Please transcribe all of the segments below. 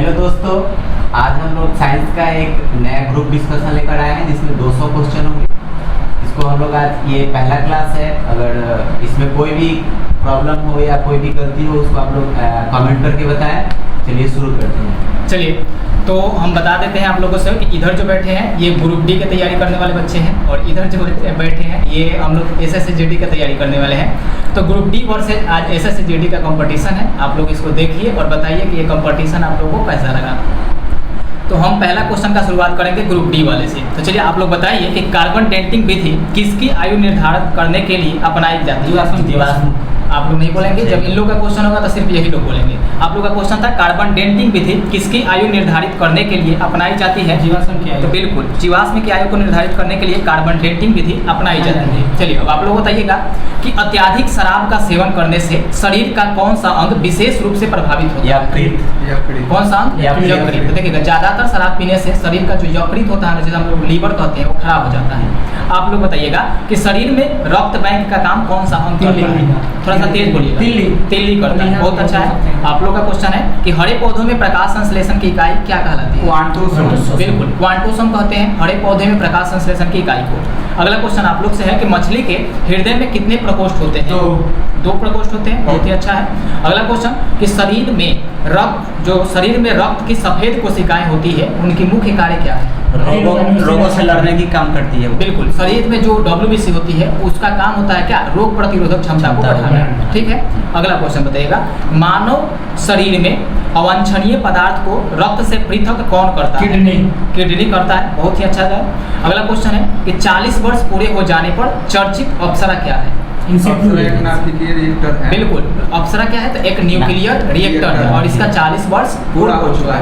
Hello दोस्तों, आज हम लोग साइंस का एक नया ग्रुप डिस्कशन लेकर आए हैं जिसमें 200 क्वेश्चन होंगे। इसको हम लोग आज ये पहला क्लास है। अगर इसमें कोई भी प्रॉब्लम हो या कोई भी गलती हो उसको आप लोग कमेंट करके बताएं। चलिए शुरू करते हैं। चलिए तो हम बता देते हैं आप लोगों से कि इधर जो बैठे हैं ये ग्रुप डी की तैयारी करने वाले बच्चे हैं और इधर जो बैठे हैं ये हम लोग SSCGD की तैयारी करने वाले हैं। तो ग्रुप डी वर्सेस आज SSCGD का कंपटीशन है। आप लोग इसको देखिए और बताइए कि ये कंपटीशन आप लोगों को कैसा लगा। तो हम पहला क्वेश्चन का शुरुआत करेंगे ग्रुप डी वाले से। तो चलिए आप लोग बताइए कि कार्बन डेटिंग विधि किसकी आयु निर्धारित करने के लिए अपनाई जाती है। आप लोग नहीं बोलेंगे, जब इन लोग का क्वेश्चन होगा तो सिर्फ यही लोग बोलेंगे। आप लोग का क्वेश्चन था कार्बन डेटिंग विधि किसकी आयु निर्धारित करने के लिए अपनाई जाती है। जीवाश्म की आयु। तो बिल्कुल जीवाश्म की आयु को निर्धारित करने के लिए कार्बन डेटिंग विधि अपनाई जाती है। चलिए अब आप लोग बताइएगा कि अत्यधिक शराब का सेवन करने से शरीर का कौन सा अंग विशेष रूप से प्रभावित होता है। कौन सा अंग? यकृत। तो देखिएगा ज्यादातर शराब पीने से शरीर का जो यकृत होता है, जिसे हम लोग लीवर कहते हैं, वो खराब हो जाता है। आप लोग बताइएगा कि शरीर में रक्त बैंक का काम कौन सा अंग करता है। थोड़ा सा तेज बोलिए। तिल्ली करता है। बहुत अच्छा है। आप लोग का क्वेश्चन है कि हरे पौधों में प्रकाश संश्लेषण की इकाई क्या कहलाती है। क्वांटोसोम। बिल्कुल क्वांटोसोम कहते हैं हरे पौधे में प्रकाश संश्लेषण की इकाई को। अगला क्वेश्चन आप लोग से है कि मछली के हृदय में कितने प्रकोष्ठ होते हैं। दो प्रकोष्ठ होते हैं। बहुत ही अच्छा है। अगला क्वेश्चन कि शरीर में रक्त की सफेद कोशिकाएं होती है, उनकी मुख्य कार्य क्या है। रोगों से लड़ने की काम करती है। बिल्कुल शरीर में जो WBC होती है उसका काम होता है क्या, रोग प्रतिरोधक क्षमता को बढ़ाना। ठीक है। अगला क्वेश्चन बताइएगा मानव शरीर में अवांछनीय पदार्थ को रक्त से पृथक कौन करता है। किडनी करता है। बहुत ही अच्छा है। अगला क्वेश्चन है कि 40 वर्ष पूरे हो जाने पर चर्चित अप्सरा क्या है। बिल्कुल अप्सरा क्या है, तो एक न्यूक्लियर रिएक्टर है और इसका 40 वर्ष पूरा हो चुका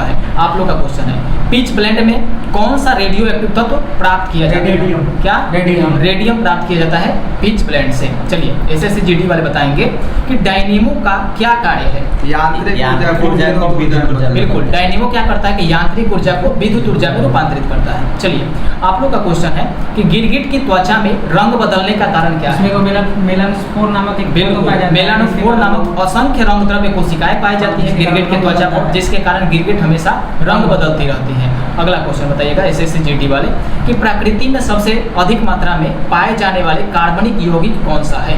है। आप लोग का क्वेश्चन है पिच ब्लेंड में कौन सा रेडियो एक्टिव तत्व प्राप्त किया जाता है। रेडियम प्राप्त किया जाता है पिच ब्लेंड से। चलिए SSCGD वाले बताएंगे कि डायनेमो का क्या कार्य है। बिल्कुल डायनेमो क्या करता है कि यांत्रिक ऊर्जा को विद्युत ऊर्जा में रूपांतरित करता है। चलिए आप लोग का क्वेश्चन है कि गिरगिट की त्वचा में रंग बदलने का कारण क्या है। मेलानोस्पोर नामक असंख्य रंग द्रव्य कोशिकाएं पाई जाती है गिरगिट के त्वचा पर, जिसके कारण गिरगिट हमेशा रंग बदलती रहती है। अगला क्वेश्चन बताइएगा SSCGD वाले कि प्रकृति में सबसे अधिक मात्रा में पाए जाने वाले कार्बनिक यौगिक कौन सा है।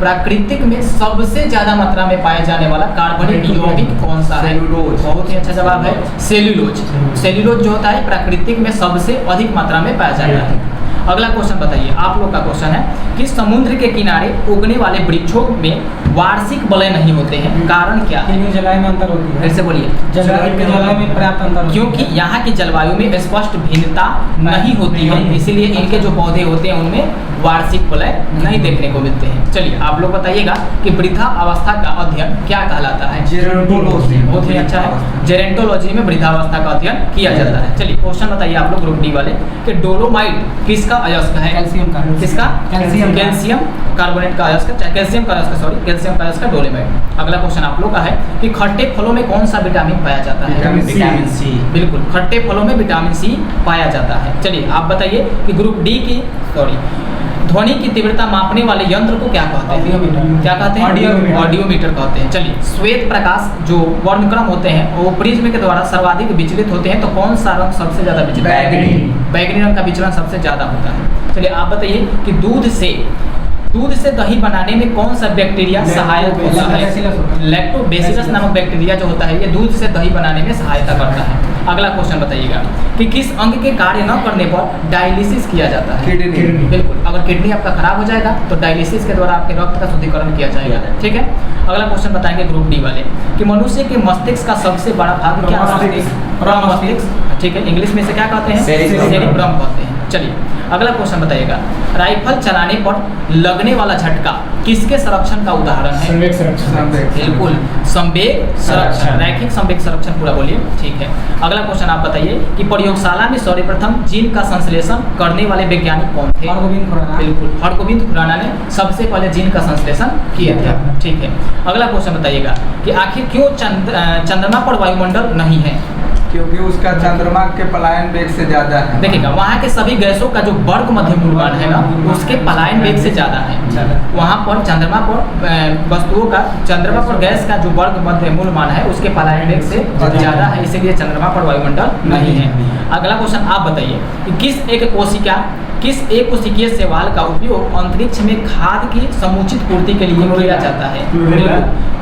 प्राकृतिक में सबसे ज्यादा मात्रा में पाया जाने वाला कार्बनिक यौगिक कौन सा है। बहुत ही अच्छा जवाब है सेल्यूलोज। सेल्यूलोज जो होता है प्राकृतिक में सबसे अधिक मात्रा में पाया जाता है। अगला क्वेश्चन बताइए आप लोग का क्वेश्चन है कि समुद्र के किनारे उगने वाले वृक्षों में वार्षिक बलय नहीं होते हैं, कारण क्या है। जलवायु में अंतर होती है। फिर से बोलिए। जलवायु में पर्याप्त अंतर, क्योंकि यहाँ की जलवायु में स्पष्ट भिन्नता नहीं होती है, इसीलिए इनके जो पौधे होते हैं उनमें वार्षिक बलय नहीं देखने को मिलते हैं। चलिए आप लोग बताइएगा कि वृद्धा अवस्था का अध्ययन क्या कहलाता है। जेरोंटोलॉजी। बहुत ही अच्छा है। जेरोंटोलॉजी में वृद्धावस्था का अध्ययन किया जाता है। चलिए क्वेश्चन बताइए आप लोग ग्रुप डी वाले कि डोलोमाइट किसका अयस्क है। किसका? कैल्शियम कार्बोनेट का अयस्क, कैल्शियम का अयस्क डोलोमाइट। अगला क्वेश्चन आप लोग का है कि खट्टे फलों में कौन सा विटामिन पाया जाता है। Vitamin C. बिल्कुल खट्टे फलों में विटामिन सी पाया जाता है। चलिए आप बताइए कि ग्रुप डी की ध्वनि की तीव्रता मापने वाले यंत्र को क्या कहते हैं। क्या कहते हैं? ऑडियोमीटर कहते हैं। चलिए श्वेत प्रकाश जो वर्णक्रम होते हैं वो प्रिज्म के द्वारा सर्वाधिक विचलित होते हैं, तो कौन सा रंग सबसे ज्यादा विचलित। बैगनी रंग का विचलन सबसे ज्यादा होता है। चलिए आप बताइए कि दूध से दही बनाने में कौन सा बैक्टीरिया सहायक होता है। लैक्टोबैसिलस नामक बैक्टीरिया जो होता है ये दूध से दही बनाने में सहायता करता है। अगला क्वेश्चन बताइएगा कि किस अंग के कार्य न करने पर डायलिसिस किया जाता है। किडनी। बिल्कुल अगर किडनी आपका खराब हो जाएगा तो डायलिसिस के द्वारा आपके रक्त का शुद्धिकरण किया जाएगा। ठीक है। अगला क्वेश्चन बताएंगे ग्रुप डी वाले कि मनुष्य के मस्तिष्क का सबसे बड़ा भाग क्या है। प्रमस्तिष्क। ठीक है। इंग्लिश में से क्या कहते हैं। सेरिब्रम कहते हैं। चलिए अगला क्वेश्चन बताइएगा राइफल चलाने पर लगने वाला झटका किसके संरक्षण का उदाहरण है। बिल्कुल संवेग संरक्षण, रैखिक संवेग संरक्षण पूरा बोलिए। ठीक है। अगला क्वेश्चन आप बताइए कि प्रयोगशाला में सर्वप्रथम जीन का संश्लेषण करने वाले वैज्ञानिक कौन थे। बिल्कुल हरगोविंद खुराना ने सबसे पहले जीन का संश्लेषण किया था। ठीक है। अगला क्वेश्चन बताइएगा कि आखिर क्यों चंद्रमा पर वायुमंडल नहीं है। क्योंकि उसका चंद्रमा के पलायन वेग से ज्यादा है। देखिएगा वहाँ के सभी गैसों का जो वर्ग मध्य मूलमान है ना उसके पलायन वेग से ज़्यादा है। वहाँ पर चंद्रमा पर वस्तुओं का चंद्रमा पर गैस का जो वर्ग मध्य मूलमान है उसके पलायन वेग से ज़्यादा है, इसीलिए चंद्रमा पर वायुमंडल नहीं है। अगला क्वेश्चन आप बताइए कि किस एक कोशिकीय शैवाल का उपयोग अंतरिक्ष में खाद्य की समुचित पूर्ति के लिए किया जाता है?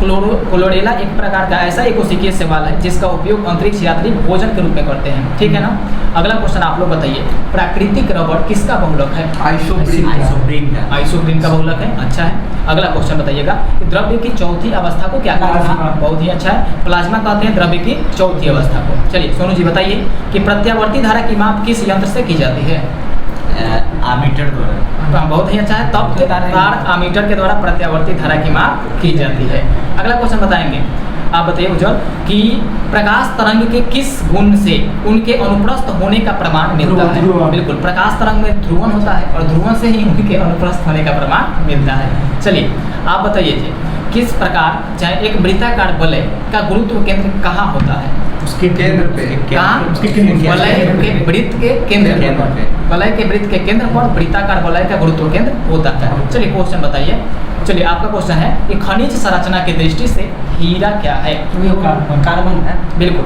क्लोरेला एक प्रकार का ऐसा एक कोशिकीय शैवाल है जिसका उपयोग अंतरिक्ष यात्री भोजन के रूप में करते हैं, ठीक है ना। अगला क्वेश्चन आप लोग बताइए, प्राकृतिक रबर किसका बहुलक है? आइसोप्रीन का बहुलक है, अच्छा है। अगला क्वेश्चन बताइएगा कि द्रव्य की चौथी अवस्था को क्या कहते हैं? बहुत ही अच्छा है, प्लाज्मा कहते हैं द्रव्य की चौथी अवस्था को। चलिए सोनू जी बताइए कि प्रत्यावर्ती धारा की माप किस यंत्र से की जाती है? आमीटर द्वारा। बहुत ही अच्छा है, तब के तार आमीटर के द्वारा प्रत्यावर्ती धारा की माप की जाती है। अगला क्वेश्चन बताएंगे, आप बताइए उज्जवल कि प्रकाश तरंग के किस गुण से उनके अनुप्रस्थ होने का प्रमाण मिलता है? बिल्कुल, प्रकाश तरंग में ध्रुवण होता है और ध्रुवण से ही उनके अनुप्रस्थ होने का प्रमाण मिलता है। चलिए आप बताइए जी, किस प्रकार चाहे एक वृत्ताकार वलय का गुरुत्व केंद्र कहाँ होता है? उसके केंद्र पे कहाँ? वलय के वृत्त के केंद्र पर, वलय के वृत्त के केंद्र पर वृत्ताकार वलय का गुरुत्व केंद्र होता है। चलिए क्वेश्चन बताइए। चलिए आपका क्वेश्चन है कि खनिज संरचना की दृष्टि से हीरा क्या है? कार्बन है। बिल्कुल,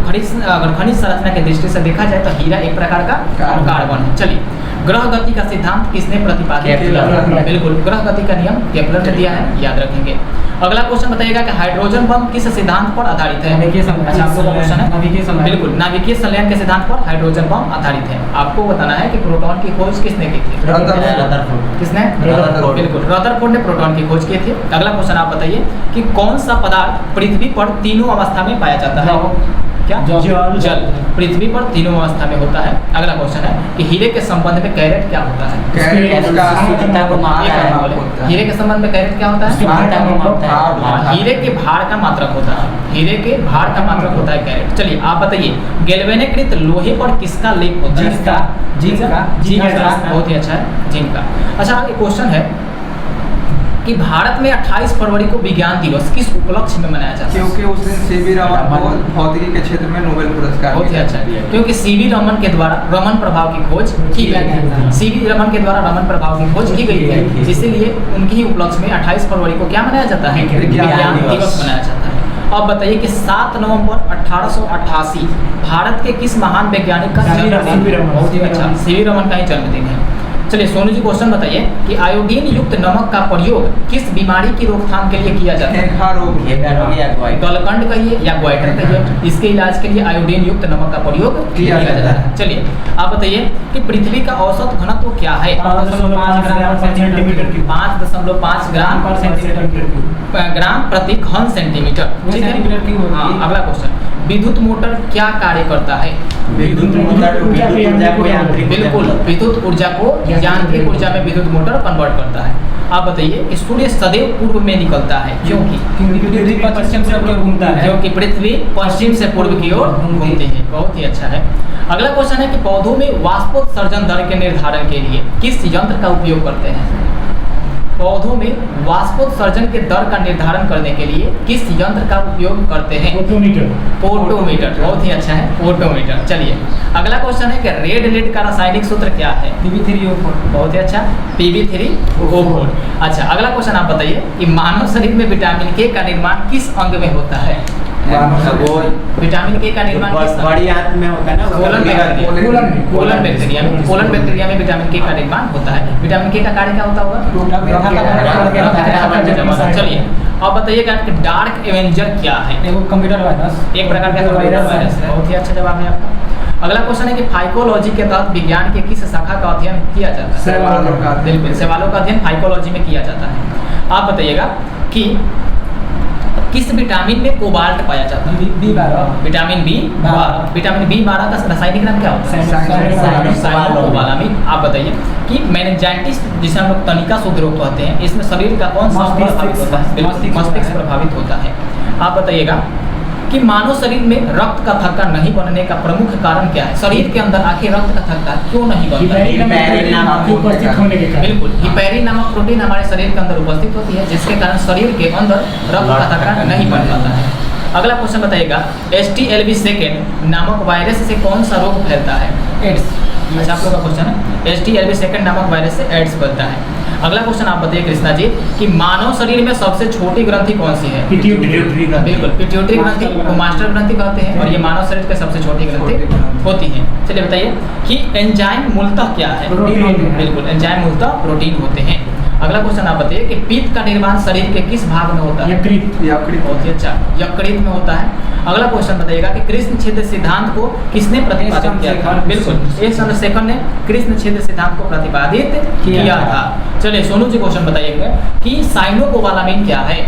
अगर खनिज संरचना की दृष्टि से देखा जाए तो हीरा एक प्रकार का कार्बन है। चलिए ग्रह गति का सिद्धांत किसने प्रतिपादित किया? बिल्कुल, ग्रह गति का नियम केपलर ने दिया है, याद रखेंगे। अगला क्वेश्चन बताइएगा कि हाइड्रोजन बम किस सिद्धांत पर आधारित है? अच्छा आपको क्वेश्चन है, बिल्कुल नाभिकीय संलयन के सिद्धांत पर हाइड्रोजन बम आधारित है। आपको बताना है कि प्रोटॉन की खोज किसने की थी? किसने? बिल्कुल, रदरफोर्ड ने प्रोटॉन की खोज की थी। अगला क्वेश्चन आप बताइए कि कौन सा पदार्थ पृथ्वी पर तीनों अवस्था में पाया जाता है? क्या? जल पृथ्वी पर तीनों अवस्था में होता है। अगला क्वेश्चन है कि हीरे के संबंध में कैरेट क्या होता है? हीरे के संबंध में कैरेट क्या होता है? हीरे के भार का मात्रक होता है, हीरे के भार का मात्रक होता है कैरेट। चलिए आप बताइए, गैल्वेनीकृत लोहे पर किसका लेप होता है? जिंक का। बहुत ही अच्छा है, जिंक का। अच्छा आगे क्वेश्चन है कि भारत में 28 फरवरी को विज्ञान दिवस किस उपलक्ष्य में मनाया जाता है? क्योंकि उस दिन सीवी रमन को भौतिकी के क्षेत्र में नोबेल पुरस्कार। बहुत ही अच्छा है, क्योंकि सीवी रमन के द्वारा रमन प्रभाव की खोज की गई थी। सीवी रमन के द्वारा रमन प्रभाव की खोज की गई थी, इसीलिए उनकी ही उपलक्ष्य में 28 फरवरी को क्या मनाया जाता है? विज्ञान दिवस मनाया जाता है। अब बताइए कि 7 नवंबर 1888 भारत के किस महान वैज्ञानिक का जन्मदिन? बहुत ही अच्छा, सीवी रमन का ही जन्मदिन है। चलिए सोनू जी क्वेश्चन बताइए कि आयोडीन युक्त नमक का प्रयोग किस बीमारी की रोकथाम के लिए किया जाता है? गलकंड कहिए या ग्वाइटर कहिए, इसके इलाज के लिए आयोडीन युक्त नमक का प्रयोग किया जाता है। चलिए आप बताइए कि पृथ्वी का औसत घनत्व क्या है? 5.5 ग्राम प्रति घन सेंटीमीटर, ठीक है। हाँ, अगला क्वेश्चन, विद्युत मोटर क्या कार्य करता है? विद्युत मोटर बिल्कुल, विद्युत ऊर्जा को यांत्रिक ऊर्जा में विद्युत मोटर कन्वर्ट करता है। आप बताइए कि सूर्य सदैव पूर्व में निकलता है, क्योंकि पृथ्वी पश्चिम से पूर्व घूमता है, क्योंकि पृथ्वी पश्चिम से पूर्व की ओर घूमती है। बहुत ही अच्छा है। अगला क्वेश्चन है कि पौधों में वाष्पोत्सर्जन दर के निर्धारण के लिए किस यंत्र का उपयोग करते हैं? पौधों में वाष्पोत्सर्जन के दर का निर्धारण करने के लिए किस यंत्र का उपयोग करते हैं? फोटोमीटर। बहुत ही अच्छा है, फोटोमीटर। चलिए अगला क्वेश्चन है कि रेड लेड का रासायनिक सूत्र क्या है? Pb3O4। बहुत ही अच्छा, Pb3O4। अच्छा अगला क्वेश्चन आप बताइए कि मानव शरीर में विटामिन के का निर्माण किस अंग में होता है? विटामिन के का निर्माण बड़ी आंत में होता है ना, कोलन बैक्टीरिया में विटामिन के का निर्माण होता है। विटामिन के का कार्य क्या होता होगा? चलिए अब बताइएगा कि डार्क एवेंजर क्या है? कंप्यूटर वायरस, एक प्रकार का कंप्यूटर वायरस है। बहुत ही अच्छा जवाब है आपका। अगला क्वेश्चन है कि फाइकोलॉजी के तहत विज्ञान के किस शाखा का अध्ययन किया जाता है? बिल्कुल, सवालों का अध्ययन फाइकोलॉजी में किया जाता है। आप बताइएगा कि किस विटामिन में कोबाल्ट पाया जाता है? विटामिन B12 का रासायनिक नाम क्या होता है? साइनोकोबालामिन। आप बताइए कि मेनिंजाइटिस जिसे हम लोग तनिका शुद्ध रोग कहते हैं, इसमें शरीर का कौन सा प्रभावित होता है? मस्तिष्क प्रभावित होता है। आप बताइएगा कि मानव शरीर में रक्त का थक्का नहीं बनने का प्रमुख कारण क्या है? शरीर के अंदर आखिर रक्त का थक्का क्यों नहीं बनता? बिल्कुल, हिपैरिन नामक प्रोटीन हमारे शरीर के अंदर उपस्थित होती है, जिसके कारण शरीर के अंदर रक्त का थक्का नहीं बन पाता है। अगला क्वेश्चन बताइएगा HTLV सेकेंड नामक वायरस से कौन सा रोग फैलता है? एड्स। अच्छा, आप लोग का क्वेश्चन है HTLV सेकेंड नामक वायरस से एड्स फैलता है। अगला क्वेश्चन आप बताइए कृष्णा जी कि मानव शरीर में सबसे छोटी ग्रंथि कौन सी है? पिट्यूटरी ग्रंथि। बिल्कुल, पिट्यूटरी ग्रंथि को मास्टर ग्रंथि कहते हैं और ये मानव शरीर की सबसे छोटी ग्रंथि होती है। चलिए बताइए कि एंजाइम मूलतः क्या है? प्रोटीन होते हैं। बिल्कुल, एंजाइम मूलतः प्रोटीन होते हैं। अगला क्वेश्चन आप बताइए कि पित्त का निर्माण शरीर के किस भाग में होता है? यकृत। बहुत ही अच्छा, यकृत में होता है। अगला क्वेश्चन बताइएगा कि कृष्ण छिद्र सिद्धांत को किसने प्रतिपादित किया था? बिल्कुल, एस चंद्रशेखर ने कृष्ण छिद्र सिद्धांत को प्रतिपादित किया था। चलिए सोनू जी क्वेश्चन बताइएगा कि साइनोकोबालामिन क्या है?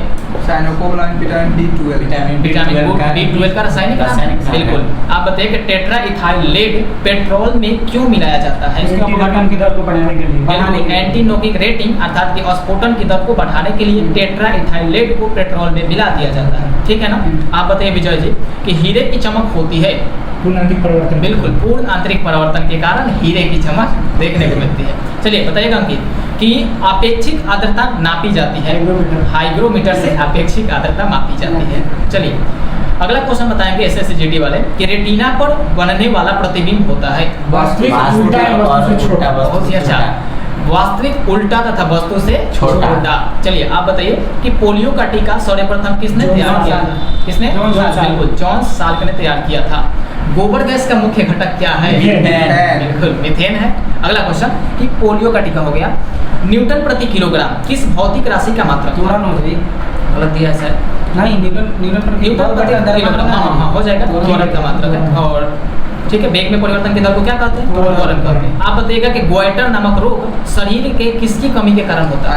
Cyanocobalamin vitamin B12। Vitamin B12 का रासायनिक नाम है। बिल्कुल, आप बताइए कि टेट्रा इथाइल लेड पेट्रोल में क्यों मिलाया जाता है? इसके अपघटन की दर को बढ़ाने के लिए। बिल्कुल, एंटी नॉकिंग रेटिंग अर्थात कि स्फोटन की दर को बढ़ाने के लिए टेट्रा इथाइल लेड को पेट्रोल में मिला दिया जाता है। ठीक है ना? आप बताइए विजय जी कि हीरे की चमक होती है? पूर्ण आंतरिक परिवर्तन। बिल्कुल, पूर्ण आंतरिक परिवर्तन के कारण हीरे की चमक देखने को मिलती है। चलिए बताइएगा अंकित कि अपेक्षित आर्द्रता नापी जाती है? हाइग्रोमीटर से अपेक्षित आर्द्रता मापी जाती है। चलिए अगला क्वेश्चन बताएंगे SSGD वाले कि रेटिना पर बनने वाला प्रतिबिंब होता है? वास्तविक उल्टा है वस्तु से छोटा। बहुत ही अच्छा, वास्तविक उल्टा तथा वस्तु से छोटा। चलिए आप बताइए कि पोलियो का टीका सर्वप्रथम किसने तैयार किया था? किसने? बिल्कुल, जॉन साल्क ने तैयार किया था। गोबर गैस का मुख्य घटक क्या है? बिल्कुल, मीथेन है। अगला क्वेश्चन कि पोलियो का टीका हो गया। न्यूटन प्रति किलोग्राम किस भौतिक राशि का मात्रक? गलत दिया है सर। नहीं, न्यूटन प्रति किलोग्राम, हाँ हो जाएगा, त्वरण का मात्रक है। और ठीक है, वेग में परिवर्तन की दर को क्या कहते हैं? त्वरण कहते हैं। आप बताइएगा कि गोइटर नामक रोग शरीर के किसकी कमी के कारण होता है?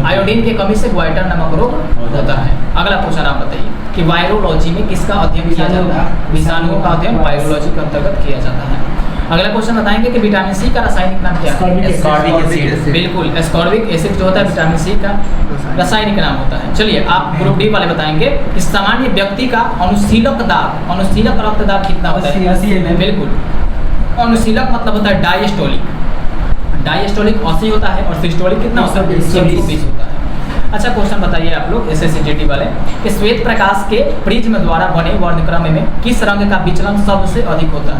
आयोडीन की कमी से गोइटर नामक रोग होता है। अगला क्वेश्चन आप बताइए कि वायरोलॉजी में किसका अध्ययन किया जाता है? विषाणुओं का अध्ययन वायरोलॉजी के अंतर्गत किया जाता है। अगला क्वेश्चन बताएंगे कि विटामिन सी का रासायनिक नाम क्या है? Ascorbic acid. बिल्कुल, एस्कॉर्बिक एसिड जो होता है विटामिन सी का रासायनिक नाम होता है। चलिए आप ग्रुप डी वाले बताएंगे कि सामान्य व्यक्ति का अनुशीलक रक्त दाब कितना होता है? 80 ml। बिल्कुल, अनुशीलक मतलब होता है डायस्टोलिक 80 होता है और सिस्टोलिक कितना होता है? 120 होता है। अच्छा क्वेश्चन बताइए आप लोग SSGD वाले कि श्वेत प्रकाश के प्रिज्म द्वारा बने वर्णक्रम में किस रंग का विचलन सबसे अधिक होता है?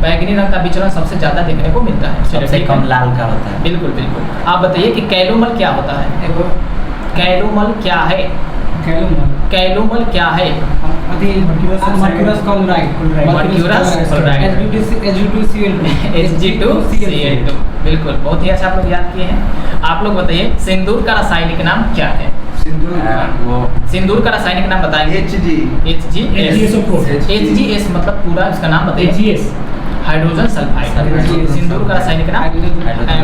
बैगनी रंग का विचलन सबसे ज्यादा देखने को मिलता है। सबसे कम लाल का होता है। बिल्कुल बिल्कुल। आप बताइए कि कैलोमल क्या होता है? कैलोमल क्या है? कैलोमल क्या है? Mercurous chloride. Hg2Cl2। बिल्कुल, बहुत ही अच्छा आप लोग याद किए हैं। आप लोग बताइए सिंदूर का रासायनिक नाम क्या है? सिंदूर का रासायनिक नाम बताएंगे? HGS मतलब पूरा इसका नाम बताइए। Hydrogen sulphide. सिंदूर का रासायनिक नाम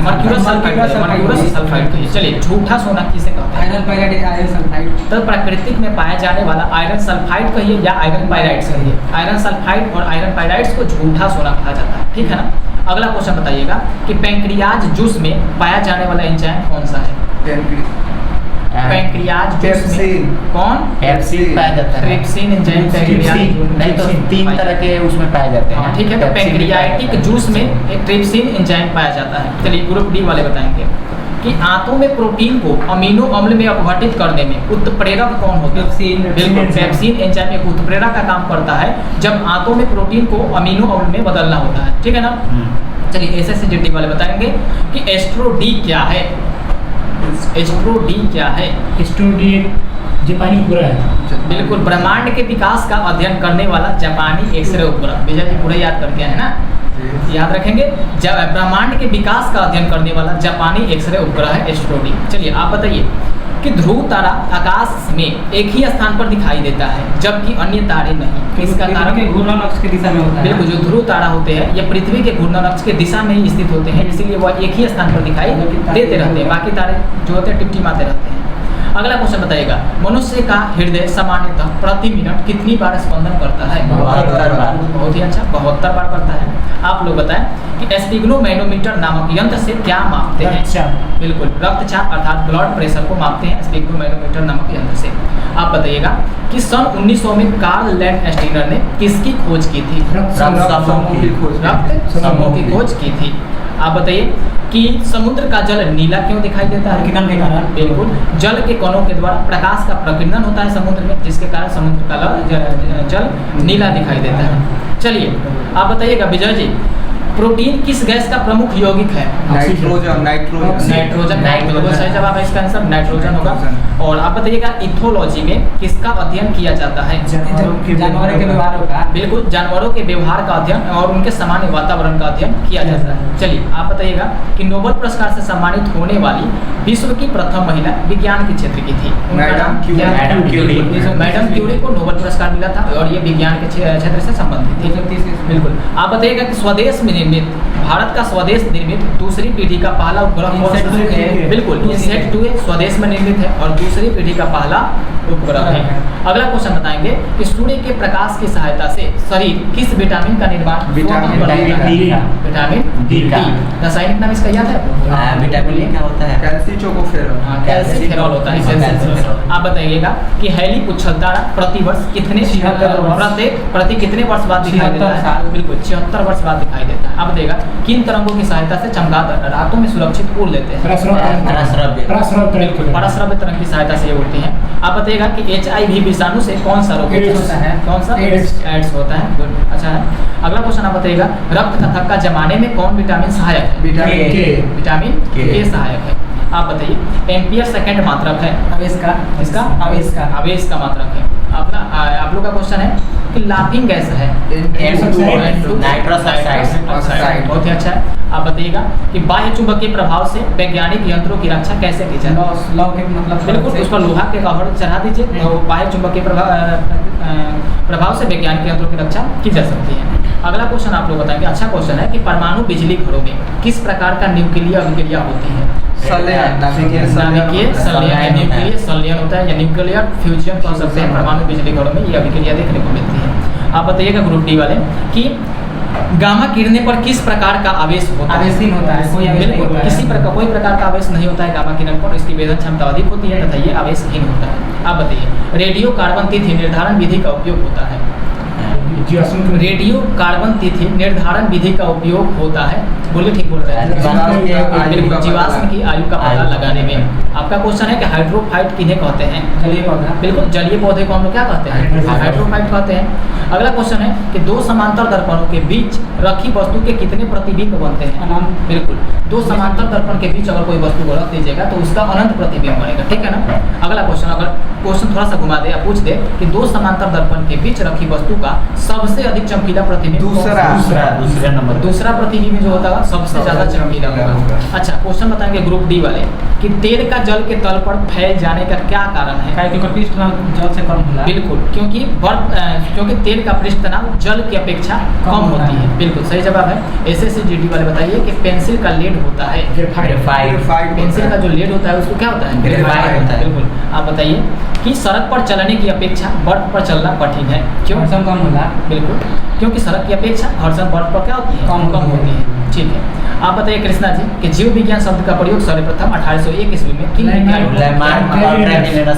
मर्क्यूरस सल्फाइड। चलिए झूठा सोना किसे कहते हैं? Iron pyrite, iron sulphide. तो प्राकृतिक में पाया जाने वाला आयरन सल्फाइड कहिए या आयरन पाइराइड्स कहिए, आयरन सल्फाइड और आयरन पाइराइड्स को झूठा सोना कहा जाता है। ठीक है ना? अगला क्वेश्चन बताइएगा कि पैंक्रियाज जूस में पाया जाने वाला एंजाइम कौन सा है? पैंक्रियाज जूस में कौन? पेप्सिन पाया जाता है। ट्रिप्सिन एंजाइम पैंक्रियाज नहीं तो 3 तरह के उसमें पाए जाते हैं। ठीक है, तो पैंक्रियाटिक जूस में एक ट्रिप्सिन एंजाइम पाया जाता है। चलिए ग्रुप डी वाले बताएंगे कि आंतों में प्रोटीन को अमीनो अम्ल में अपघटित करने में उत्प्रेरक कौन होता है? बिल्कुल, पेप्सिन एंजाइम एक उत्प्रेरक का काम करता है जब आंतों में प्रोटीन को अमीनो अम्ल में बदलना होता है। ठीक है ना? चलिए SSGD वाले बताएंगे कि एस्ट्रोडी क्या है? एस्ट्रोडी क्या है? जापानी उपग्रह है। बिल्कुल, ब्रह्मांड के विकास का अध्ययन करने वाला जापानी एक्सरे उपग्रह। विजय जी पूरा याद करके आए ना? याद रखेंगे, जब ब्रह्मांड के विकास का अध्ययन करने वाला जापानी एक्सरे उपग्रह है एस्ट्रोडी। चलिए आप बताइए कि ध्रुव तारा आकाश में एक ही स्थान पर दिखाई देता है जबकि अन्य तारे नहीं। इसका कारण के घूर्णन अक्ष की दिशा में होता है। बिल्कुल, जो ध्रुव तारा होते हैं ये पृथ्वी के घूर्णन अक्ष के दिशा में ही स्थित होते हैं, इसीलिए वह एक ही स्थान पर दिखाई देते रहते हैं। बाकी तारे जो होते हैं टिमटिमाते रहते हैं। अगला क्वेश्चन बताइएगा मनुष्य का हृदय सामान्यतः प्रति मिनट कितनी बार स्पंदन करता है? 72 बार। बहुत ही अच्छा, 72 बार करता है। आप लोग बताएं कि स्पिग्नोमेनोमीटर नामक यंत्र से क्या मापते हैं? बिल्कुल, रक्तचाप अर्थात ब्लड प्रेशर को मापते हैं स्पिग्नोमेनोमीटर नामक यंत्र से। आप बताइएगा कि सन 1900 में कार्ल लैंडस्टीनर ने किसकी खोज की थी? रक्त समूह की रक्त समूह की खोज की थी। आप बताइए कि समुद्र का जल नीला क्यों दिखाई देता है? प्रकीर्णन के कारण। बिल्कुल। जल के कणों के द्वारा प्रकाश का प्रकीर्णन होता है समुद्र में, जिसके कारण समुद्र का जल नीला दिखाई देता है। चलिए आप बताइएगा विजय जी, प्रोटीन किस गैस का प्रमुख यौगिक है? नाइट्रोजन। नाइट्रोजन। बिल्कुल सही जवाब है इसका आंसर, नाइट्रोजन होगा। और आप बताइएगा इथोलॉजी में किसका अध्ययन किया जाता है? जानवरों के व्यवहारों का। बिल्कुल, जानवरों के व्यवहार का अध्ययन और उनके सामान्य वातावरण का अध्ययन किया जाता है। चलिए आप बताइएगा कि नोबेल पुरस्कार से सम्मानित होने वाली विश्व की प्रथम महिला विज्ञान के क्षेत्र की थी? Madam Curie. मैडम क्यूरी को नोबेल पुरस्कार मिला था और ये विज्ञान के क्षेत्र से संबंधित थी। बिल्कुल। आप बताइएगा कि स्वदेश में निर्मित, भारत का स्वदेश निर्मित दूसरी पीढ़ी का पहला उपग्रह कौन सा है? बिल्कुल, इनसैट 2 स्वदेश में निर्मित है और दूसरी पीढ़ी का पहला उपग्रह है। अगला क्वेश्चन बताएंगे कि सूर्य के प्रकाश की सहायता से शरीर किस विटामिन का निर्माण? Vitamin D. Vitamin D. रासायनिक नाम इसका याद है आपको? विटामिन डी क्या होता है? कैल्सिचोकोफेरॉल। कैल्सिफेरॉल होता है। आप बताइएगा कि हेली उछलता प्रतिवर्ष कितने प्रति कितने वर्ष बाद दिखाई देता है? बिल्कुल 76 वर्ष बाद दिखाई देता है। आप देखिएगा किन तरंगों की सहायता से चमगादड़ रातों में सुरक्षित उड़ लेते हैं? पराश्रव्य तरंग की सहायता से ये उड़ती हैं। आप बताइएगा कि HIV विषाणु से कौन सा रोग होता है? कौन सा? एड्स होता है। गुड, अच्छा है। अगला क्वेश्चन आप बताइएगा रक्त का थक्का जमाने में कौन विटामिन सहायक है? विटामिन के सहायक है। आप बताइए एम्पियर सेकंड मात्रक है? आवेश का। इसका आवेश का मात्रक है। आप लोग का क्वेश्चन है कि लाफिंग गैस है? Nitrous oxide. बहुत ही अच्छा है। आप बताइएगा कि बाह्य चुंबकीय प्रभाव से वैज्ञानिक यंत्रों की रक्षा कैसे की जाए? लौ के मतलब बिल्कुल, उस पर लोहा के कवर चढ़ा दीजिए और बाह्य चुंबकीय प्रभाव से वैज्ञानिक यंत्रों की रक्षा की जा सकती है। अगला क्वेश्चन आप लोग बताएंगे, अच्छा क्वेश्चन है कि परमाणु बिजली घरों में किस प्रकार का न्यूक्लियर अभिक्रिया होती है? नाभिकीय न्यूक्लियर संलयन होता है या न्यूक्लियर फ्यूजन कह सकते हैं। परमाणु बिजली घरों में ये अभिक्रिया देखने को मिलती है। आप बताइएगा ग्रुप डी वाले कि गामा गिरने पर किस प्रकार का आवेश होता है? आवेशहीन होता है, कोई आवेश नहीं होता है। किसी प्रकार कोई प्रकार का आवेश नहीं होता है गामा गिरने पर, इसकी वेधन क्षमता अधिक होती है तथा ये आवेशहीन होता है। आप बताइए रेडियो कार्बन तिथि निर्धारण विधि का उपयोग होता है? रेडियो कार्बन तिथि निर्धारण विधि का उपयोग होता है, बोलिए ठीक बोल रहे हैं, जीवाश्म की आयु का पता लगाने में। आपका क्वेश्चन है कि हाइड्रोफाइट किन्हें कहते हैं? जलीय पौधा। बिल्कुल, जलीय पौधे को हम लोग क्या कहते हैं? हाइड्रोफाइट कहते हैं। अगला क्वेश्चन है कि दो समांतर दर्पणों के बीच रखी वस्तु के कितने प्रतिबिंब बनते हैं? बिल्कुल, दो समांतर दर्पण के बीच अगर कोई वस्तु को रख दीजिएगा तो उसका अनंत प्रतिबिंब बनेगा, ठीक है ना। अगला क्वेश्चन, अगर क्वेश्चन थोड़ा सा घुमा दे या पूछ दे कि दो समांतर दर्पण के बीच रखी वस्तु का सबसे अधिक चमकीला प्रतिबिंब दूसरा प्रतिबिंब जो होता है सबसे ज्यादा चमकीला होगा। अच्छा क्वेश्चन बताएंगे ग्रुप डी वाले कि तेल का जल के तल पर फैल जाने का क्या कारण है? पृष्ठ तनाव जल से कम होला। बिल्कुल, क्योंकि तेल का पृष्ठ तनाव जल की अपेक्षा कम होती है। बिल्कुल सही जवाब है। SSCGD वाले बताइए कि पेंसिल का लेड होता है पेंसिल का जो लेड होता है उसको क्या होता है? ग्रेफाइट होता है। बिल्कुल। आप बताइए कि सड़क पर चलने की अपेक्षा बर्फ पर चलना कठिन है, क्यों? घर्षण कम होला। बिल्कुल, क्योंकि सड़क की अपेक्षा घर्षण बर्फ पर क्या होती है? कम होती है। ठीक है। आप बताइए कृष्णा जी कि जीव विज्ञान शब्द का प्रयोग सर्वप्रथम 1801 ईस्वी में किन वैज्ञानिकों ने?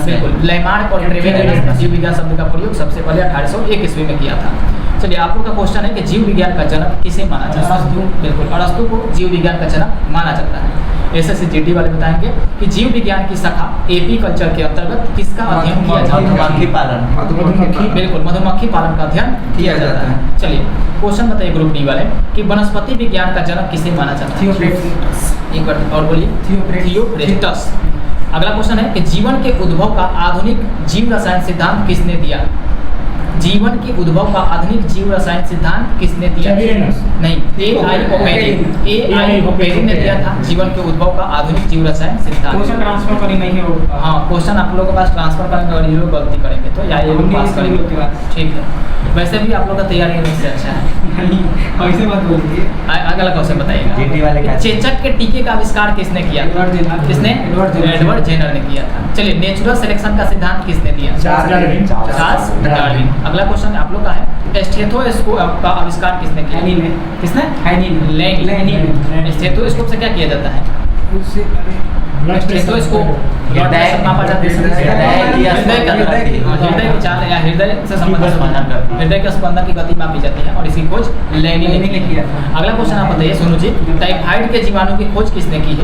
बिल्कुल, लैमार्क और ट्रेवेलियस ने जीव विज्ञान शब्द का प्रयोग सबसे पहले 1801 ईस्वी में किया था। चलिए आप लोग का क्वेश्चन है कि जीव विज्ञान का जनक किसे माना जाता है? बिल्कुल, अरस्तु को जीव विज्ञान का जनक माना जाता है। SSCGD वाले बताएंगे कि जीव विज्ञान की शाखा एपीकल्चर के अंतर्गत किसका अध्ययन किया जाता है? मधुमक्खी पालन। बिल्कुल, मधुमक्खी पालन का अध्ययन किया जाता है। चलिए क्वेश्चन बताइए ग्रुप डी वाले कि वनस्पति विज्ञान का जनक किसे माना जाता है? एक बार और बोलिए। थियोफ्रेस्टस। अगला क्वेश्चन है कि जीवन के उद्भव का आधुनिक जीव रसायन सिद्धांत किसने दिया? जीवन के उद्भव का आधुनिक जीव रसायन सिद्धांत किसने दिया? नहीं, AI ओपेरिन ने दिया था जीवन के उद्भव का आधुनिक जीव रसायन सिद्धांत। क्वेश्चन ट्रांसफर करी नहीं है। हाँ, क्वेश्चन आप लोगों के पास ट्रांसफर करेंगे और ये लोग गलती करेंगे तो या ये लोग पास करेंगे। ठीक है, वैसे भी आप लोग का तैयारी होने से अच्छा है। ऐसे मत बोलिए। अगला क्वेश्चन बताइएगा। चेचक के टीके का आविष्कार किसने किया? किसने? एडवर्ड जेनर ने किया था। चलिए नेचुरल सिलेक्शन का सिद्धांत किसने दिया? Charles Darwin. अगला क्वेश्चन आप लोग का है स्टेथोस्कोप का आविष्कार किसने किया? किसने? लेनी। स्टेथोस्कोप से क्या किया जाता है? स्टेथोस्कोप हृदय की चाल या हृदय से संबंधित स्पंदन करती है। हृदय के स्पंदन की गति मापी जाती है और इसकी खोज लेनी ने किया था। अगला क्वेश्चन आप बताइए सोनू जी, टाइफाइड के जीवाणु की खोज किसने की है?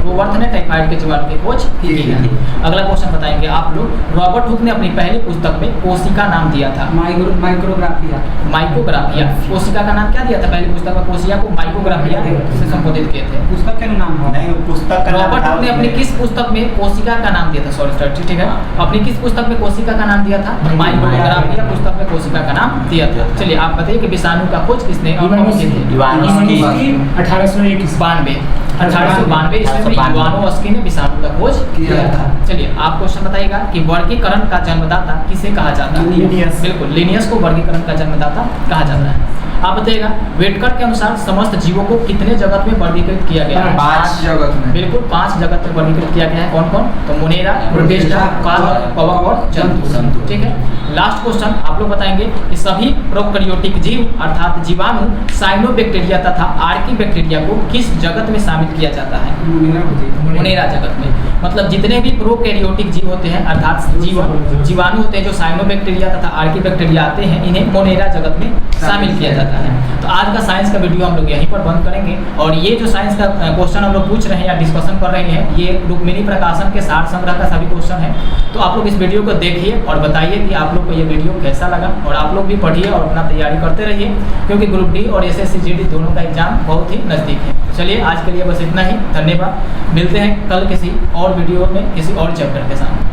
रोबर्ट ने टाइफाइड के जीवाणु की खोज की है। अगला क्वेश्चन बताएंगे आप लोग, रॉबर्ट हुक ने अपनी पहली पुस्तक में कोशिका नाम दिया था माइक्रोग्राफिया। माइकोग्राफिया। कोशिका का नाम क्या दिया था पहली पुस्तक में? कोशिका को माइकोग्राफिया से संबोधित किए थे। पुस्तक का नाम है नहीं, पुस्तक का नाम रॉबर्ट हुक ने अपनी किस पुस्तक में कोशिका का नाम दिया था? सॉरी सर, ठीक है, अपनी किस पुस्तक में कोशिका का नाम दिया था? माइकोग्राफिया पुस्तक में कोशिका का नाम दिया था। चलिए आप बताइए कि विषाणु का खोज किसने की थी? 1892 ईस्वी में इवानोव्स्की ने विषाणु का खोज किया था। चलिए आप क्वेश्चन बताइएगा कि वर्गीकरण का जन्मदाता किसे कहा जाता है? लिनियस। बिल्कुल, लिनियस को वर्गीकरण का जन्मदाता कहा जाता है। आप बताइएगा वेटकर के अनुसार समस्त जीवों को कितने जगत में वर्गीकृत किया गया है? 5 जगत में। बिल्कुल 5 जगत में वर्गीकृत किया गया है। कौन कौन? तो मोनेरा, प्रोटिस्टा, कवक और जंतु। ठीक है, लास्ट क्वेश्चन आप लोग बताएंगे कि सभी प्रोकैरियोटिक जीव अर्थात जीवाणु साइनोबैक्टीरिया तथा आर्की बैक्टीरिया को किस जगत में शामिल किया जाता है? मोनेरा जगत में। मतलब जितने भी प्रोकैरियोटिक जीव होते हैं अर्थात जीवाणु होते हैं जो साइनोबैक्टीरिया तथा आर्की बैक्टीरिया आते हैं, इन्हें मोनेरा जगत में शामिल किया जाता है। तो आज का साइंस का वीडियो हम लोग यहीं पर बंद करेंगे और ये जो साइंस का क्वेश्चन हम लोग पूछ रहे हैं या डिस्कशन कर रहे हैं, ये रुक्मिणी प्रकाशन के सार संग्रह का सभी क्वेश्चन है। तो आप लोग इस वीडियो को देखिए और बताइए कि आप लोग को ये वीडियो कैसा लगा और आप लोग भी पढ़िए और अपना तैयारी करते रहिए, क्योंकि ग्रुप डी और SSC GD दोनों का एग्जाम बहुत ही नज़दीक है। चलिए आज के लिए बस इतना ही, धन्यवाद। मिलते हैं कल किसी और वीडियो में किसी और चैप्टर के साथ।